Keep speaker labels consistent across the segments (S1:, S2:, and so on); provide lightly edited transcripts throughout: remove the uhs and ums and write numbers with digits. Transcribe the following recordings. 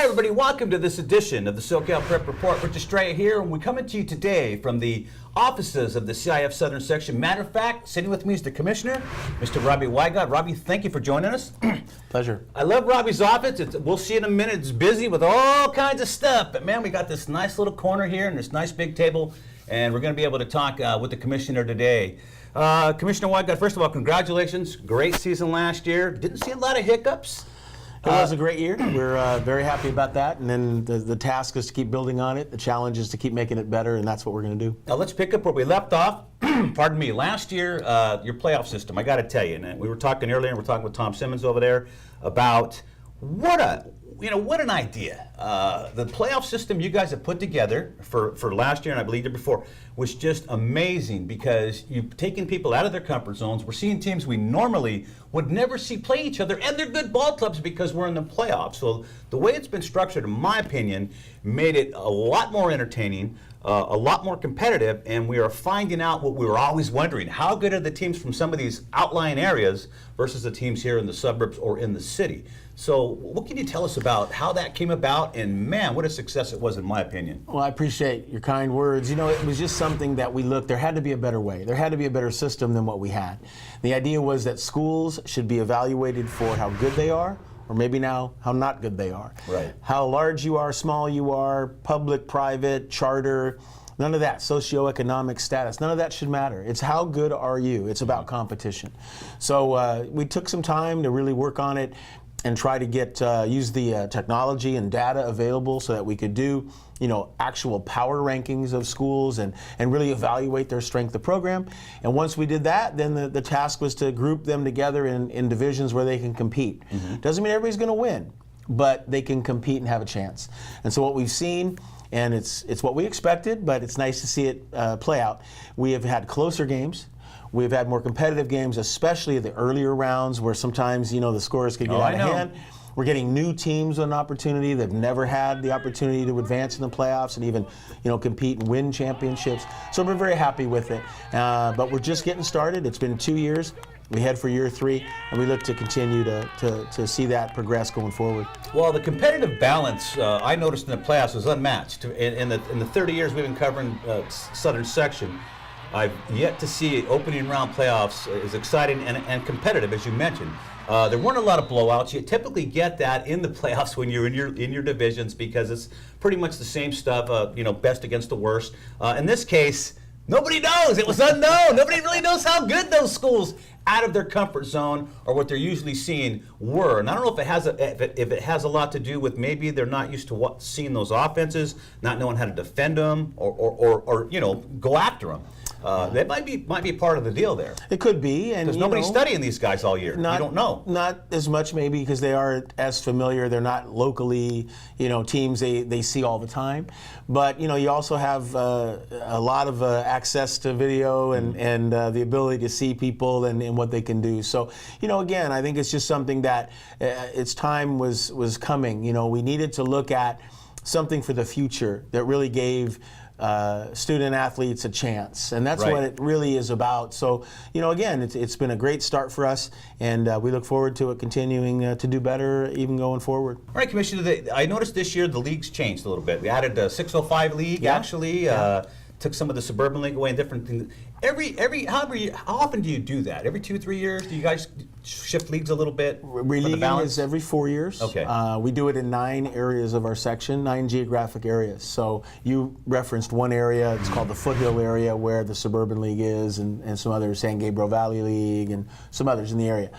S1: everybody, welcome to this edition of the SoCal Prep Report. Rich Estrella here, and we're coming to you today from the offices of the CIF-SOUTHERN section. Matter of fact, sitting with me is the Commissioner, Mr. Robbie Wigod. Robbie, thank you for joining us.
S2: Pleasure.
S1: I love Robbie's office. We'll see in a minute. It's busy with all kinds of stuff, but man, we got this nice little corner here and this nice big table, and we're going to be able to talk with the Commissioner today. Commissioner Wigod, first of all, congratulations. Great season last year. Didn't see a lot of hiccups.
S2: It was a great year. We're very happy about that. And then the task is to keep building on it. The challenge is to keep making it better, and that's what we're going to do.
S1: Now let's pick up where we left off. Pardon me. Last year, your playoff system, I got to tell you, and we were talking earlier, and we're talking with Tom Simmons over there about what an idea. The playoff system you guys have put together for last year, and I believe the year before, was just amazing because you've taken people out of their comfort zones. We're seeing teams we normally would never see play each other, and they're good ball clubs because we're in the playoffs. So the way it's been structured, in my opinion, made it a lot more entertaining, a lot more competitive, and we are finding out what we were always wondering. How good are the teams from some of these outlying areas versus the teams here in the suburbs or in the city? So what can you tell us about how that came about? And man, what a success it was, in my opinion.
S2: Well, I appreciate your kind words. You know, it was just something that we looked, there had to be a better way. There had to be a better system than what we had. The idea was that schools should be evaluated for how good they are, or maybe now how not good they are.
S1: Right.
S2: How large you are, small you are, public, private, charter, none of that, socioeconomic status, none of that should matter. It's how good are you. It's about competition. So we took some time to really work on it and try to get use the technology and data available so that we could do, you know, actual power rankings of schools and really evaluate their strength of program. And once we did that, then the task was to group them together in divisions where they can compete. Doesn't mean everybody's going to win, but they can compete and have a chance. And so what we've seen, and it's what we expected, but it's nice to see it play out. We have had closer games. We've had more competitive games, especially the earlier rounds where sometimes, you know, the scores could get out of hand. We're getting new teams an opportunity. They've never had the opportunity to advance in the playoffs and even, you know, compete and win championships. So we're very happy with it. But we're just getting started. It's been 2 years. We head for year 3, and we look to continue to see that progress going forward.
S1: Well, the competitive balance I noticed in the playoffs was unmatched. In the 30 years we've been covering Southern Section, I've yet to see opening round playoffs as exciting and competitive as you mentioned. There weren't a lot of blowouts. You typically get that in the playoffs when you're in your divisions because it's pretty much the same stuff. You know, best against the worst. In this case, nobody knows. It was unknown. Nobody really knows how good those schools out of their comfort zone or what they're usually seeing were. And I don't know if it has a lot to do with maybe they're not used to seeing those offenses, not knowing how to defend them or you know, go after them. That might be part of the deal there.
S2: It could be, and
S1: because nobody's studying these guys all year. You don't know.
S2: Not as much maybe because they aren't as familiar. They're not locally, you know, teams they see all the time. But you know, you also have a lot of access to video and the ability to see people and what they can do. So you know, again, I think it's just something that its time was coming. You know, we needed to look at something for the future that really gave student athletes a chance, and that's what it really is about. So, you know, again, it's been a great start for us, and we look forward to it continuing to do better even going forward.
S1: All right, Commissioner, I noticed this year the league's changed a little bit. We added a 605 league, actually. Took some of the suburban league away and different things. How often do you do that? Every 2-3 years? Do you guys shift leagues a little bit?
S2: Releaguing is every 4 years.
S1: Okay.
S2: We do it in 9 areas of our section, 9 geographic areas. So you referenced one area, it's called the Foothill area where the suburban league is, and some others, San Gabriel Valley League and some others in the area.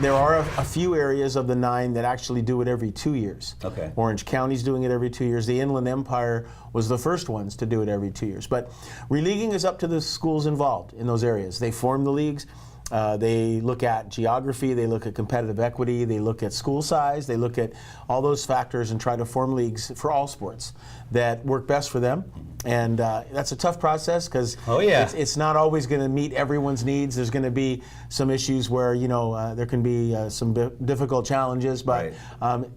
S2: There are a few areas of the 9 that actually do it every 2 years.
S1: Okay.
S2: Orange County's doing it every 2 years. The Inland Empire was the first ones to do it every 2 years. But releaguing is up to the schools involved in those areas. They form the leagues. They look at geography, they look at competitive equity, they look at school size, they look at all those factors and try to form leagues for all sports that work best for them. And that's a tough process because it's not always going to meet everyone's needs. There's going to be some issues where, you know, there can be some difficult challenges, but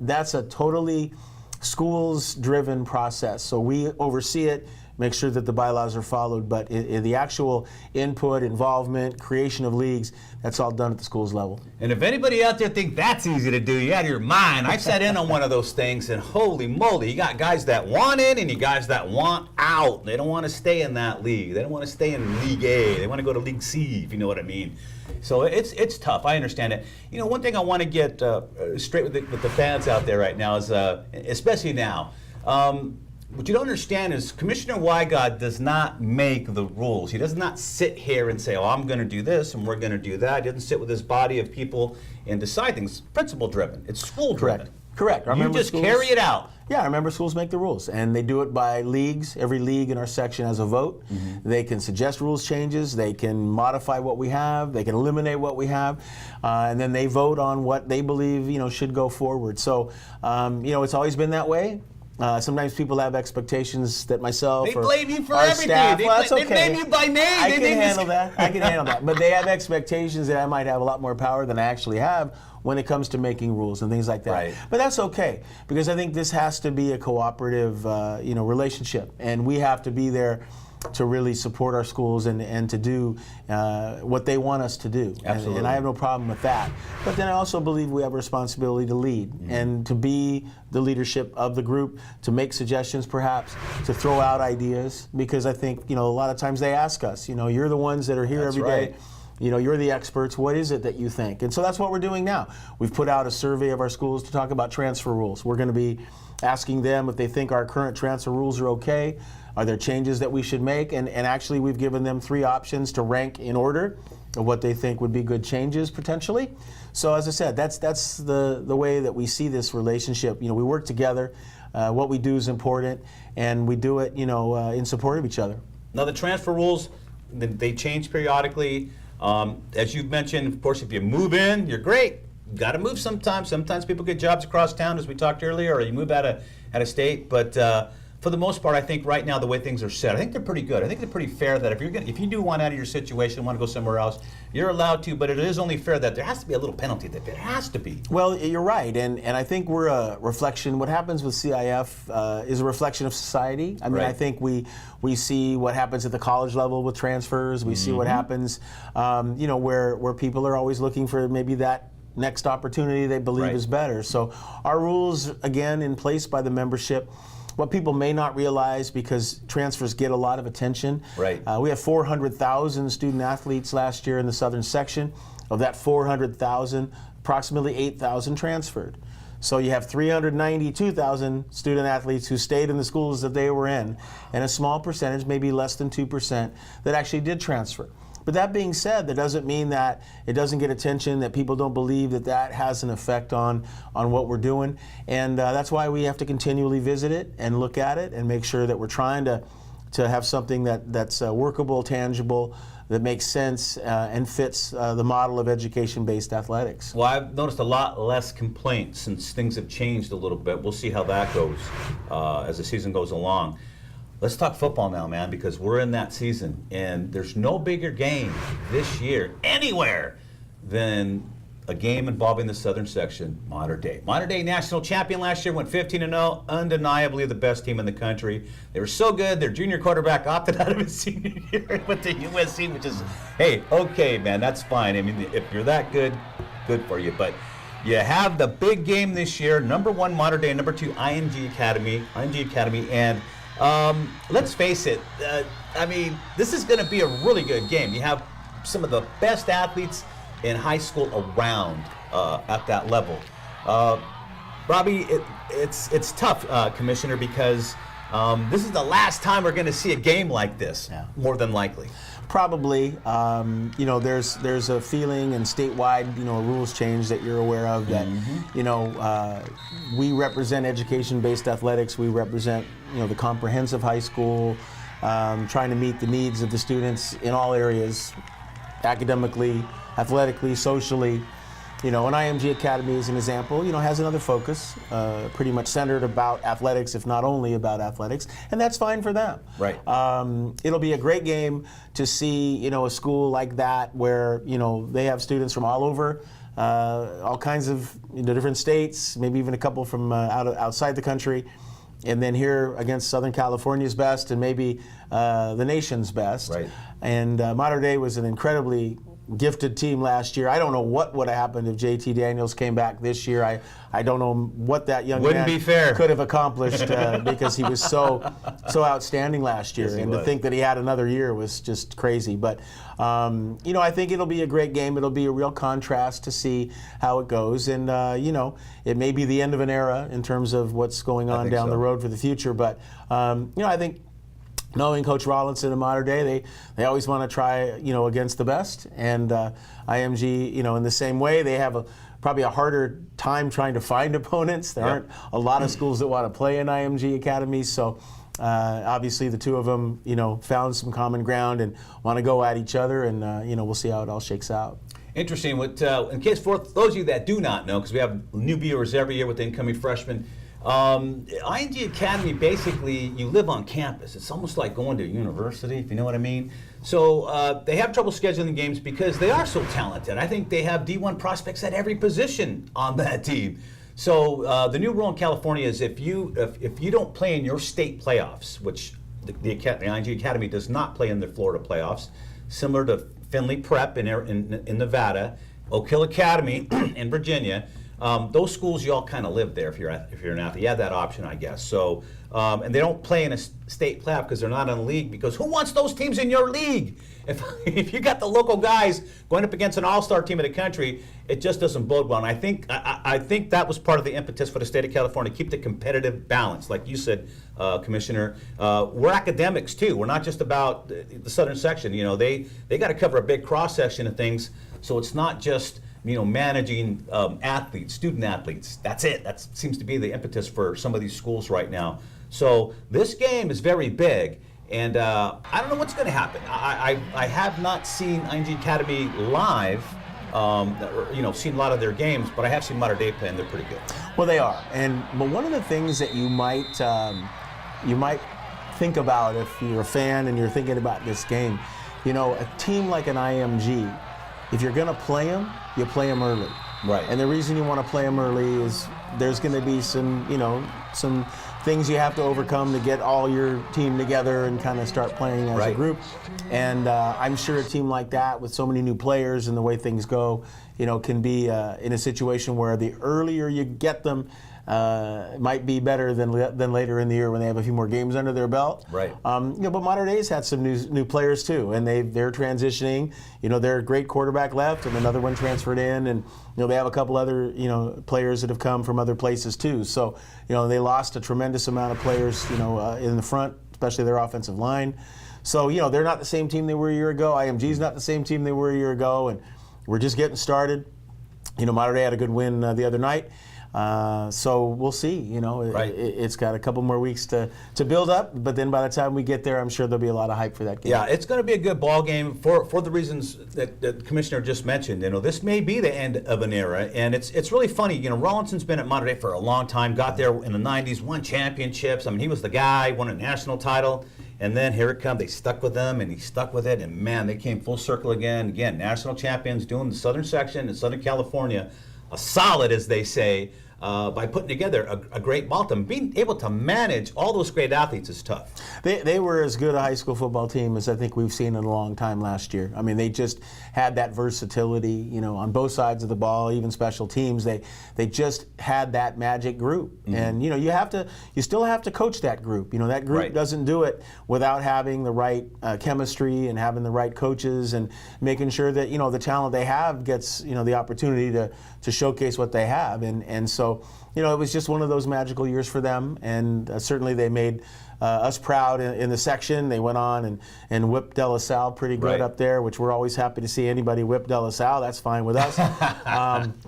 S2: that's a totally schools-driven process. So we oversee it. make sure that the bylaws are followed. But the actual input, involvement, creation of leagues, that's all done at the schools level.
S1: And if anybody out there think that's easy to do, you're out of your mind. I've sat in on one of those things, and holy moly, you got guys that want in and you guys that want out. They don't want to stay in that league. They don't want to stay in League A. They want to go to League C, if you know what I mean. So it's tough. I understand it. You know, one thing I want to get straight with the fans out there right now is, especially now, what you don't understand is Commissioner Wigod does not make the rules. He does not sit here and say, oh, I'm going to do this and we're going to do that. He doesn't sit with his body of people and decide things. Principle driven. It's school driven.
S2: Correct.
S1: You just carry it out.
S2: Yeah, I remember schools make the rules, and they do it by leagues. Every league in our section has a vote. They can suggest rules changes. They can modify what we have. They can eliminate what we have, and then they vote on what they believe should go forward. So it's always been that way. Sometimes people have expectations that myself or
S1: blame you for
S2: our
S1: everything.
S2: Staff,
S1: They blame you by name.
S2: I can handle that. I can handle that. But they have expectations that I might have a lot more power than I actually have when it comes to making rules and things like that.
S1: Right.
S2: But that's okay, because I think this has to be a cooperative relationship, and we have to be there to really support our schools and to do what they want us to do.
S1: Absolutely.
S2: And I have no problem with that. But then I also believe we have a responsibility to lead and to be the leadership of the group, to make suggestions perhaps, to throw out ideas, because I think, a lot of times they ask us, you're the ones that are here
S1: That's
S2: every day.
S1: right.
S2: You're the experts. What is it that you think? And so that's what we're doing now. We've put out a survey of our schools to talk about transfer rules. We're going to be asking them if they think our current transfer rules are okay. Are there changes that we should make? And actually, we've given them 3 options to rank in order of what they think would be good changes potentially. So as I said, that's the way that we see this relationship. We work together. What we do is important, and we do it, in support of each other.
S1: Now the transfer rules, they change periodically. As you've mentioned, of course, if you move in, you're great. You got to move sometimes. Sometimes people get jobs across town, as we talked earlier, or you move out of state. But for the most part, I think right now the way things are set, I think they're pretty good. I think they're pretty fair that if you do want out of your situation, want to go somewhere else, you're allowed to. But it is only fair that there has to be a little penalty. That there has to be.
S2: Well, you're right, and I think we're a reflection. What happens with CIF is a reflection of society. I mean,
S1: Right.
S2: I think we see what happens at the college level with transfers. We see what happens, where people are always looking for maybe that next opportunity they believe
S1: Right.
S2: is better. So our rules, again, in place by the membership. What people may not realize, because transfers get a lot of attention.
S1: Right.
S2: We have 400,000 student athletes last year in the Southern section. Of that 400,000, approximately 8,000 transferred. So you have 392,000 student athletes who stayed in the schools that they were in, and a small percentage, maybe less than 2%, that actually did transfer. But that being said, that doesn't mean that it doesn't get attention, that people don't believe that has an effect on what we're doing. And that's why we have to continually visit it and look at it and make sure that we're trying to have something that's workable, tangible, that makes sense and fits the model of education-based athletics.
S1: Well, I've noticed a lot less complaints since things have changed a little bit. We'll see how that goes as the season goes along. Let's talk football now, man, because we're in that season, and there's no bigger game this year anywhere than a game involving the Southern section, Mater Dei. Mater Dei national champion last year, went 15-0, undeniably the best team in the country. They were so good, their junior quarterback opted out of his senior year and went to USC, which is, hey, okay, man, that's fine. I mean, if you're that good, good for you. But you have the big game this year, number 1 Mater Dei, number 2 IMG Academy, and let's face it, I mean, this is going to be a really good game. You have some of the best athletes in high school around at that level. Robbie, it's tough, Commissioner, because this is the last time we're going to see a game like this, more than likely.
S2: Probably, there's a feeling and statewide, rules change that you're aware of that, we represent education-based athletics. We represent, the comprehensive high school, trying to meet the needs of the students in all areas, academically, athletically, socially. And IMG Academy, as an example, has another focus, pretty much centered about athletics, if not only about athletics, and that's fine for them.
S1: Right.
S2: It'll be a great game to see, a school like that where, they have students from all over, all kinds of different states, maybe even a couple from outside the country. and then here against Southern California's best and maybe the nation's best.
S1: Right.
S2: And Mater Dei was an incredibly gifted team last year. I don't know what would have happened if JT Daniels came back this year. I don't know what that young
S1: Wouldn't
S2: man
S1: be fair.
S2: could have accomplished because he was so outstanding last year.
S1: Yes, he
S2: and
S1: was.
S2: to think that he had another year was just crazy. But I think it'll be a great game. It'll be a real contrast to see how it goes. And it may be the end of an era in terms of what's going on down the road for the future. But I think, knowing Coach Rollinson and Mater Dei, they always want to try, against the best. And IMG, in the same way, they have probably a harder time trying to find opponents. There aren't a lot of schools that want to play in IMG academies. So obviously the two of them, found some common ground and want to go at each other. And, we'll see how it all shakes out.
S1: Interesting. In case for those of you that do not know, because we have new viewers every year with the incoming freshmen, ING Academy, basically, you live on campus. It's almost like going to a university, if you know what I mean. So they have trouble scheduling games because they are so talented. I think they have D1 prospects at every position on that team. So the new rule in California is if you don't play in your state playoffs, which the ING Academy does not play in the Florida playoffs, similar to Findlay Prep in Nevada, Oak Hill Academy in Virginia. Those schools, you all kind of live there if you're an athlete. You have that option, I guess. So, and they don't play in a state playoff because they're not in a league. Because who wants those teams in your league? If you got the local guys going up against an all-star team in the country, it just doesn't bode well. And I think that was part of the impetus for the state of California, keep the competitive balance, like you said, Commissioner. We're academics too. We're not just about the southern section. They got to cover a big cross section of things. So it's not just managing athletes, student athletes. That's it. That seems to be the impetus for some of these schools right now. So this game is very big, and I don't know what's going to happen. I have not seen ING Academy live, seen a lot of their games, but I have seen Mater Dei play, and they're pretty good.
S2: Well, they are. But one of the things that you might think about if you're a fan and you're thinking about this game, a team like an IMG, if you're going to play them, you play them early.
S1: Right.
S2: And the reason you want to play them early is there's going to be some things you have to overcome to get all your team together and kind of start playing as a group. And I'm sure a team like that with so many new players and the way things go, can be in a situation where the earlier you get them, might be better than later in the year when they have a few more games under their belt.
S1: Right.
S2: But Mater Dei's had some new players too, and they're transitioning. They're a great quarterback left, and another one transferred in, and they have a couple other players that have come from other places too. So they lost a tremendous amount of players in the front, especially their offensive line. So they're not the same team they were a year ago. IMG's not the same team they were a year ago, and we're just getting started. Mater Dei had a good win the other night. So we'll see. It's got a couple more weeks to build up, but then by the time we get there, I'm sure there'll be a lot of hype for that game.
S1: Yeah, it's going to be a good ball game for the reasons that the Commissioner just mentioned. This may be the end of an era, and it's really funny. Rollinson's been at Mater Dei for a long time. Got there in the '90s, won championships. I mean, he was the guy, won a national title, and then here it comes. They stuck with him, and he stuck with it, and man, they came full circle again. Again, national champions, doing the southern section in Southern California, a solid, as they say. By putting together a great ball team. Being able to manage all those great athletes is tough.
S2: They were as good a high school football team as I think we've seen in a long time last year. I mean, they just had that versatility, on both sides of the ball, even special teams. They just had that magic group. Mm-hmm. And you still have to coach that group. That group doesn't do it without having the right chemistry and having the right coaches and making sure that the talent they have gets the opportunity to showcase what they have. And so it was just one of those magical years for them, and certainly they made us proud in the section. They went on and whipped De La Salle pretty good up there, which we're always happy to see anybody whip De La Salle. That's fine with us.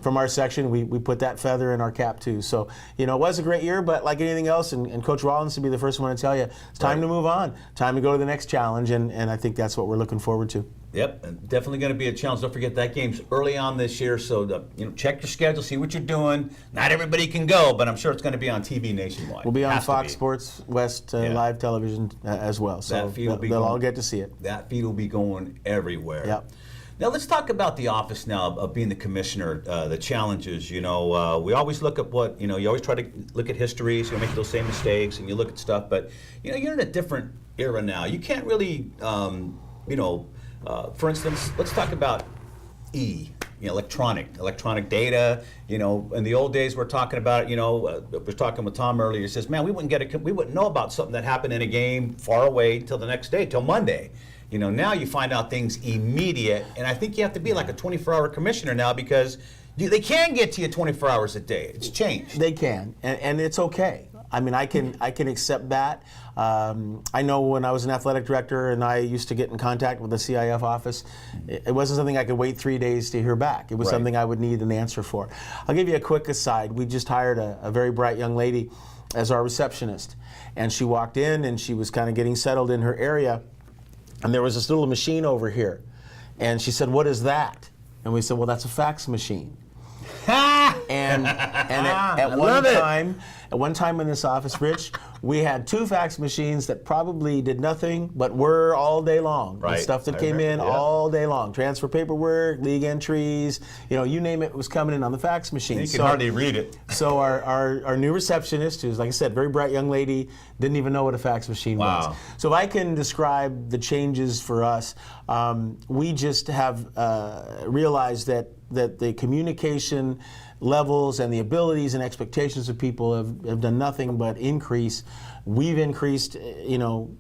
S2: From our section, we put that feather in our cap too. So it was a great year, but like anything else, and Coach Rollins will be the first one to tell you, it's time to move on, time to go to the next challenge, and I think that's what we're looking forward to.
S1: Yep, and definitely going to be a challenge. Don't forget that game's early on this year, so check your schedule, see what you're doing. Not everybody can go, but I'm sure it's going to be on TV nationwide.
S2: We'll be on Fox Sports West live television as well, so they'll all get to see it.
S1: That feed will be going everywhere.
S2: Yep.
S1: Now let's talk about the office now of being the commissioner, the challenges. You know, we always look at what, you know, you always try to look at history, so you make those same mistakes and you look at stuff, but, you know, you're in a different era now. You can't really, you know, for instance, let's talk about electronic data. You know, in the old days, we're talking about, you know, I was talking with Tom earlier. He says, man, we wouldn't know about something that happened in a game far away till the next day, till Monday. You know, now you find out things immediate, and I think you have to be like a 24-hour commissioner now because they can get to you 24 hours a day. It's changed.
S2: They can, and it's okay. I mean, I can accept that. I know when I was an athletic director and I used to get in contact with the CIF office, it wasn't something I could wait 3 days to hear back. It was something I would need an answer for. I'll give you a quick aside. We just hired a very bright young lady as our receptionist, and she walked in and she was kind of getting settled in her area, and there was this little machine over here, and she said, "What is that?" And we said, "Well, that's a fax machine." and at one time in this office, Rich, we had 2 fax machines that probably did nothing but whir all day long.
S1: Right.
S2: The stuff that came in all day long. Transfer paperwork, league entries, you know, you name it was coming in on the fax machine.
S1: You can hardly read it.
S2: So our new receptionist, who's, like I said, very bright young lady, didn't even know what a fax machine was. So if I can describe the changes for us, we just have realized that the communication levels and the abilities and expectations of people have done nothing but increase. We've increased, you know,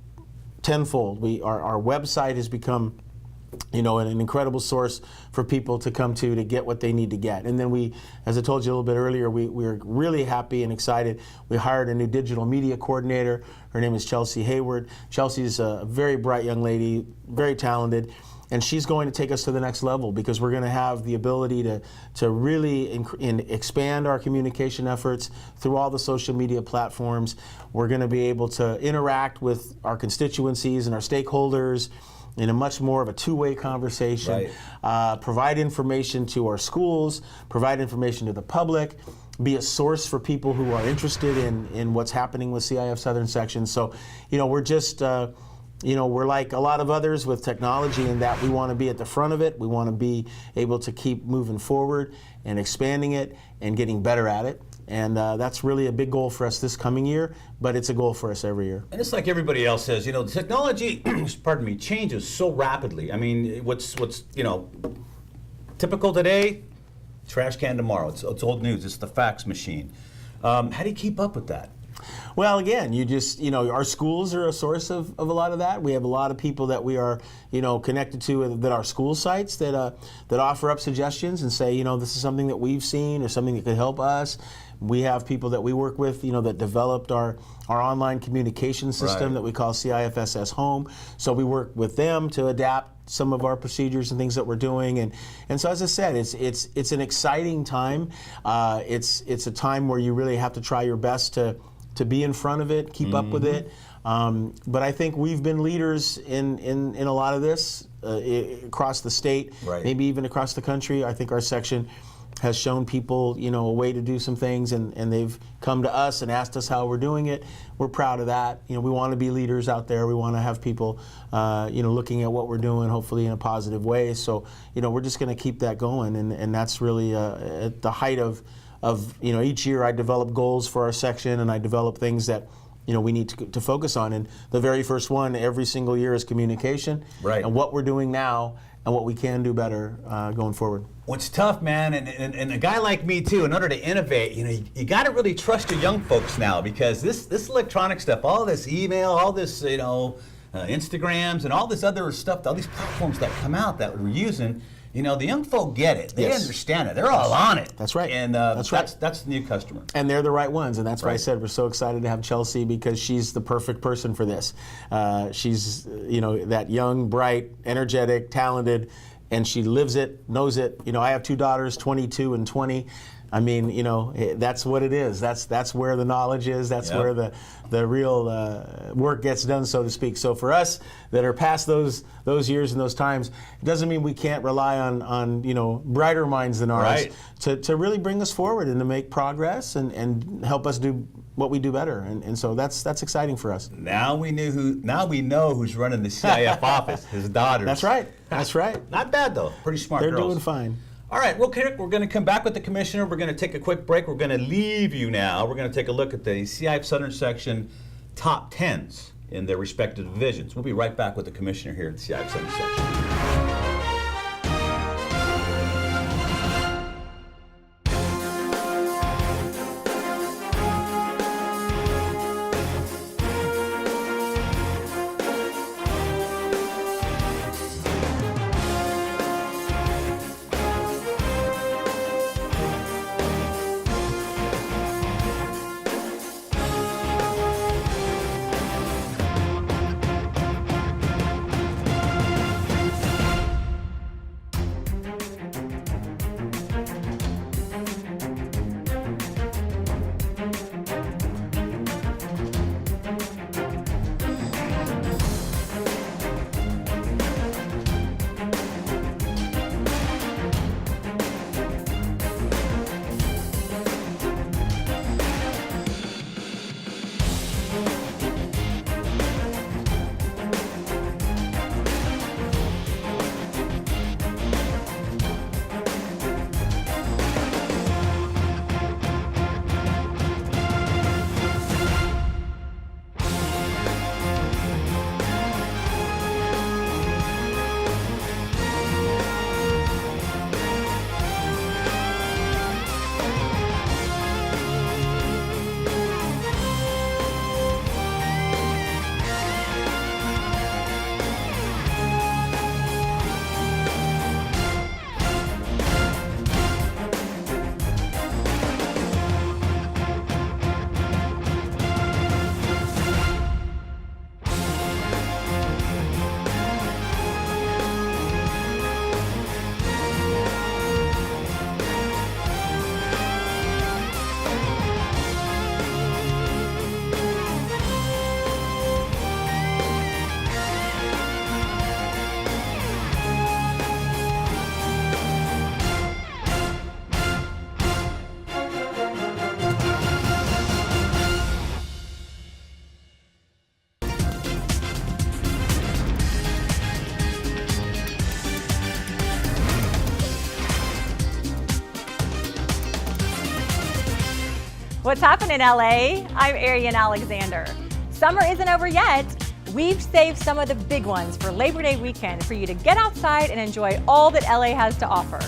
S2: tenfold. Our website has become, you know, an incredible source for people to come to get what they need to get. And then we, as I told you a little bit earlier, we're really happy and excited. We hired a new digital media coordinator. Her name is Chelsea Hayward. Chelsea's a very bright young lady, very talented. And she's going to take us to the next level because we're going to have the ability to really expand our communication efforts through all the social media platforms. We're going to be able to interact with our constituencies and our stakeholders in a much more of a two-way conversation, provide information to our schools, provide information to the public, be a source for people who are interested in what's happening with CIF Southern Section. So, you know, we're just... you know, we're like a lot of others with technology in that we want to be at the front of it. We want to be able to keep moving forward and expanding it and getting better at it. And that's really a big goal for us this coming year, but it's a goal for us every year.
S1: And it's like everybody else says, you know, the technology, pardon me, changes so rapidly. I mean, what's you know, typical today, trash can tomorrow. It's old news. It's the fax machine. How do you keep up with that?
S2: Well, again, you know, our schools are a source of a lot of that. We have a lot of people that we are, you know, connected to that are school sites that offer up suggestions and say, you know, this is something that we've seen or something that could help us. We have people that we work with, you know, that developed our online communication system that we call CIF-SS Home. So we work with them to adapt some of our procedures and things that we're doing. And so, as I said, it's an exciting time. It's a time where you really have to try your best to be in front of it, keep up with it. But I think we've been leaders in a lot of this across the state, maybe even across the country. I think our section has shown people, you know, a way to do some things, and they've come to us and asked us how we're doing it. We're proud of that. You know, we want to be leaders out there. We want to have people, you know, looking at what we're doing, hopefully in a positive way. So, you know, we're just going to keep that going, and that's really at the height of, you know, each year I develop goals for our section, and I develop things that, you know, we need to focus on. And the very first one every single year is communication, and what we're doing now and what we can do better going forward.
S1: Well, it's tough, man, and a guy like me too, in order to innovate, you know, you got to really trust your young folks now, because this electronic stuff, all this email, all this, you know, Instagrams and all this other stuff, all these platforms that come out that we're using, you know, the young folk get it. They understand it. They're all on it.
S2: That's right.
S1: And that's the new customer.
S2: And they're the right ones. And that's why I said we're so excited to have Chelsea, because she's the perfect person for this. She's, you know, that young, bright, energetic, talented, and she lives it, knows it. You know, I have 2 daughters, 22 and 20. I mean, you know, that's what it is. That's where the knowledge is. That's where the real work gets done, so to speak. So for us that are past those years and those times, it doesn't mean we can't rely on you know, brighter minds than ours to really bring us forward and to make progress and help us do what we do better. And so that's exciting for us.
S1: Now we know who's running the CIF office. His daughters.
S2: That's right. That's right.
S1: Not bad though. Pretty smart
S2: They're
S1: girls.
S2: doing fine.
S1: All right, well, Kirk, we're going to come back with the commissioner. We're going to take a quick break. We're going to leave you now. We're going to take a look at the CIF Southern Section top 10s in their respective divisions. We'll be right back with the commissioner here at the CIF Southern Section.
S3: What's happening in LA? I'm Arian Alexander. Summer isn't over yet. We've saved some of the big ones for Labor Day weekend for you to get outside and enjoy all that LA has to offer.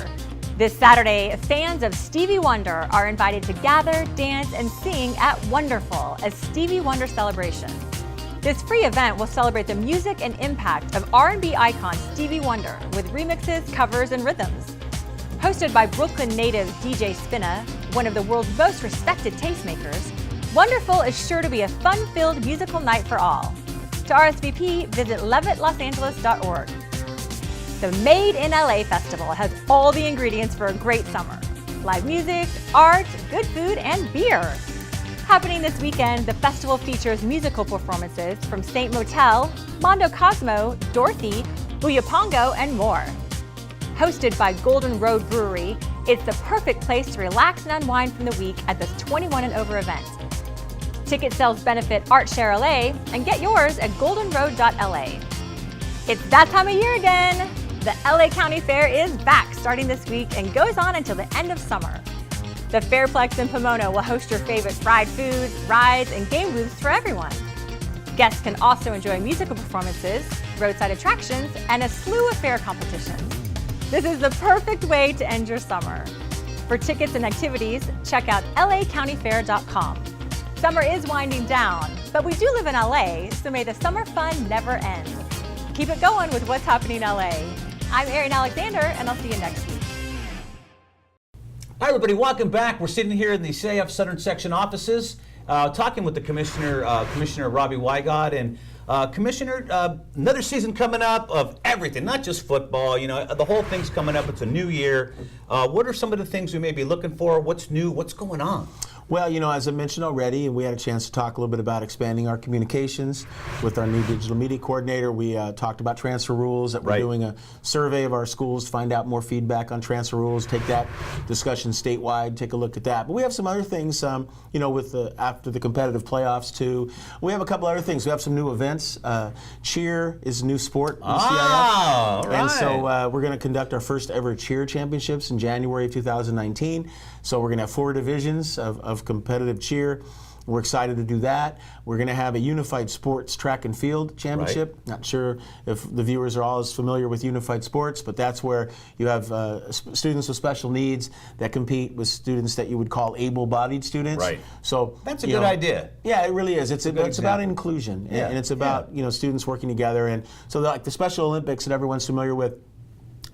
S3: This Saturday, fans of Stevie Wonder are invited to gather, dance, and sing at Wonderful, a Stevie Wonder celebration. This free event will celebrate the music and impact of R&B icon Stevie Wonder with remixes, covers, and rhythms. Hosted by Brooklyn native DJ Spinna, one of the world's most respected tastemakers, Wonderful is sure to be a fun-filled musical night for all. To RSVP, visit levittlosangeles.org. The Made in LA Festival has all the ingredients for a great summer. Live music, art, good food, and beer. Happening this weekend, the festival features musical performances from Saint Motel, Mondo Cosmo, Dorothy, Buyapongo, and more. Hosted by Golden Road Brewery, it's the perfect place to relax and unwind from the week at this 21 and over event. Ticket sales benefit ArtShare LA and get yours at goldenroad.la. It's that time of year again. The LA County Fair is back starting this week and goes on until the end of summer. The Fairplex in Pomona will host your favorite fried foods, rides, and game booths for everyone. Guests can also enjoy musical performances, roadside attractions, and a slew of fair competitions. This is the perfect way to end your summer. For tickets and activities, check out lacountyfair.com. Summer is winding down, but we do live in LA, so may the summer fun never end. Keep it going with what's happening in LA. I'm Arian Alexander, and I'll see you next week.
S1: Hi, everybody. Welcome back. We're sitting here in the CIF Southern Section offices, talking with the Commissioner Rob Wigod, and Commissioner, another season coming up of everything, not just football. You know, the whole thing's coming up. It's a new year. What are some of the things we may be looking for? What's new? What's going on?
S2: Well, you know, as I mentioned already, and we had a chance to talk a little bit about expanding our communications with our new digital media coordinator. We talked about transfer rules, that we're doing a survey of our schools to find out more feedback on transfer rules, take that discussion statewide, take a look at that. But we have some other things, you know, with after the competitive playoffs too. We have a couple other things. We have some new events. Cheer is a new sport in CIF.
S1: All right.
S2: And so we're going to conduct our first ever cheer championships in January of 2019. So we're going to have 4 divisions of competitive cheer. We're excited to do that. We're going to have a unified sports track and field championship. Not sure if the viewers are all as familiar with unified sports, but that's where you have students with special needs that compete with students that you would call able-bodied students.
S1: Right.
S2: So
S1: that's a good idea.
S2: Yeah, it really is. It's about inclusion,
S1: Yeah.
S2: and it's about you know, students working together. And so like the Special Olympics that everyone's familiar with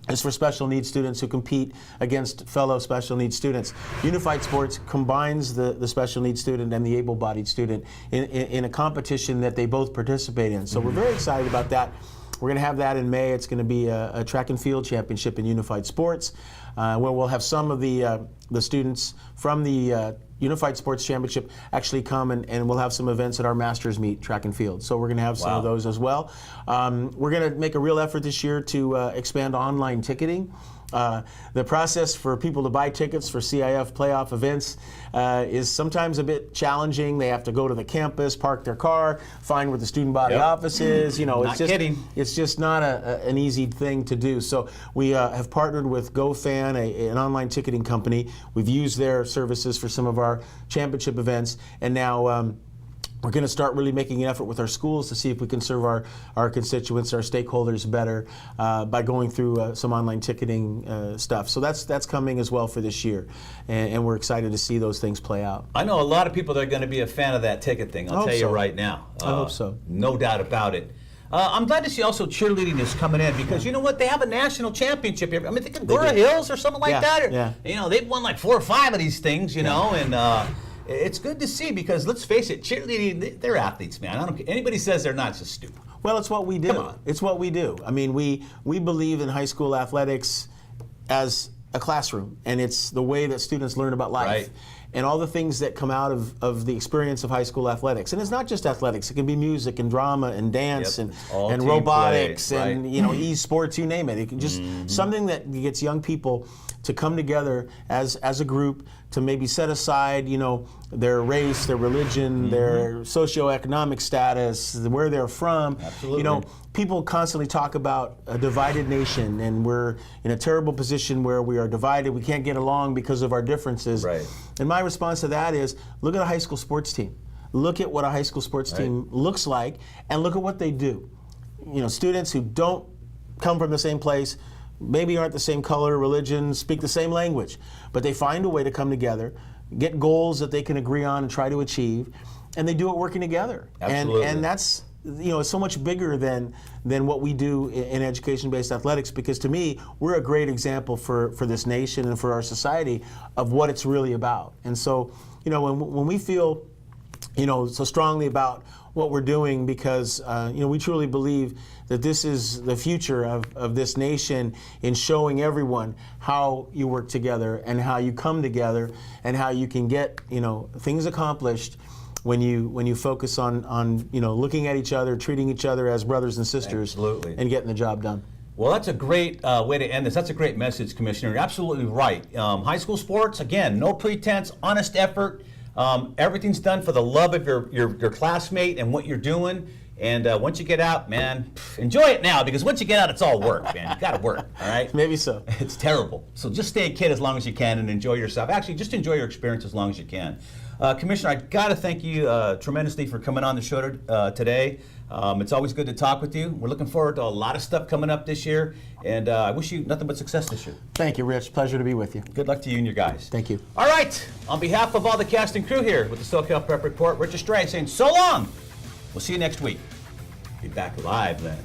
S2: is for special needs students who compete against fellow special needs students. Unified Sports combines the special needs student and the able-bodied student in a competition that they both participate in. So we're very excited about that. We're going to have that in May. It's going to be a track and field championship in Unified Sports, where we'll have some of the students from the Unified Sports Championship actually come, and we'll have some events at our Masters Meet track and field. So we're going to have some of those as well. We're going to make a real effort this year to expand online ticketing. The process for people to buy tickets for CIF playoff events is sometimes a bit challenging. They have to go to the campus, park their car, find where the student body office is. You know, it's just not an easy thing to do. So we have partnered with GoFan, an online ticketing company. We've used their services for some of our championship events, and now we're going to start really making an effort with our schools to see if we can serve our constituents, our stakeholders better by going through some online ticketing stuff. So that's coming as well for this year, and we're excited to see those things play out.
S1: I know a lot of people that are going to be a fan of that ticket thing. I'll tell you right now.
S2: I hope so.
S1: No doubt about it. I'm glad to see also cheerleading is coming in, because you know what? They have a national championship here. I mean, think of Gora Hills or something like that. Or, you know, they've won like 4 or 5 of these things, you know, and it's good to see, because let's face it, cheerleading, they're athletes, man. I don't care. Anybody says they're not, it's just stupid.
S2: Well, it's what we do.
S1: Come on.
S2: It's what we do. I mean, we believe in high school athletics as a classroom, and it's the way that students learn about life.
S1: Right.
S2: And all the things that come out of the experience of high school athletics. And it's not just athletics, it can be music and drama and dance and robotics and you know, e-sports, you name it. It can just something that gets young people to come together as a group to maybe set aside, you know, their race, their religion, their socioeconomic status, where they're from.
S1: Absolutely.
S2: You know, people constantly talk about a divided nation, and we're in a terrible position where we are divided. We can't get along because of our differences.
S1: Right.
S2: And my response to that is, look at a high school sports team. Look at what a high school sports team looks like, and look at what they do. You know, students who don't come from the same place, maybe aren't the same color, religion, speak the same language, but they find a way to come together, get goals that they can agree on and try to achieve, and they do it working together.
S1: Absolutely.
S2: And that's, you know, it's so much bigger than what we do in education-based athletics, because to me, we're a great example for this nation and for our society of what it's really about. And so, you know, when we feel, you know, so strongly about what we're doing, because you know, we truly believe that this is the future of this nation, in showing everyone how you work together and how you come together and how you can get, you know, things accomplished when you focus on you know, looking at each other, treating each other as brothers and sisters.
S1: Absolutely.
S2: And getting the job done.
S1: Well, that's a great way to end this. That's a great message, Commissioner. You're absolutely right. High school sports, again, no pretense, honest effort. Everything's done for the love of your classmate and what you're doing. And once you get out, man, enjoy it now, because once you get out, it's all work, man. You gotta work, all right?
S2: Maybe so.
S1: It's terrible. So just stay a kid as long as you can and enjoy yourself. Actually, just enjoy your experience as long as you can. Commissioner, I gotta thank you tremendously for coming on the show today. It's always good to talk with you. We're looking forward to a lot of stuff coming up this year, and I wish you nothing but success this year.
S2: Thank you, Rich. Pleasure to be with you.
S1: Good luck to you and your guys.
S2: Thank you.
S1: All right, on behalf of all the cast and crew here with the SoCal Prep Report, Richard Stray saying so long. We'll see you next week. Be back live then.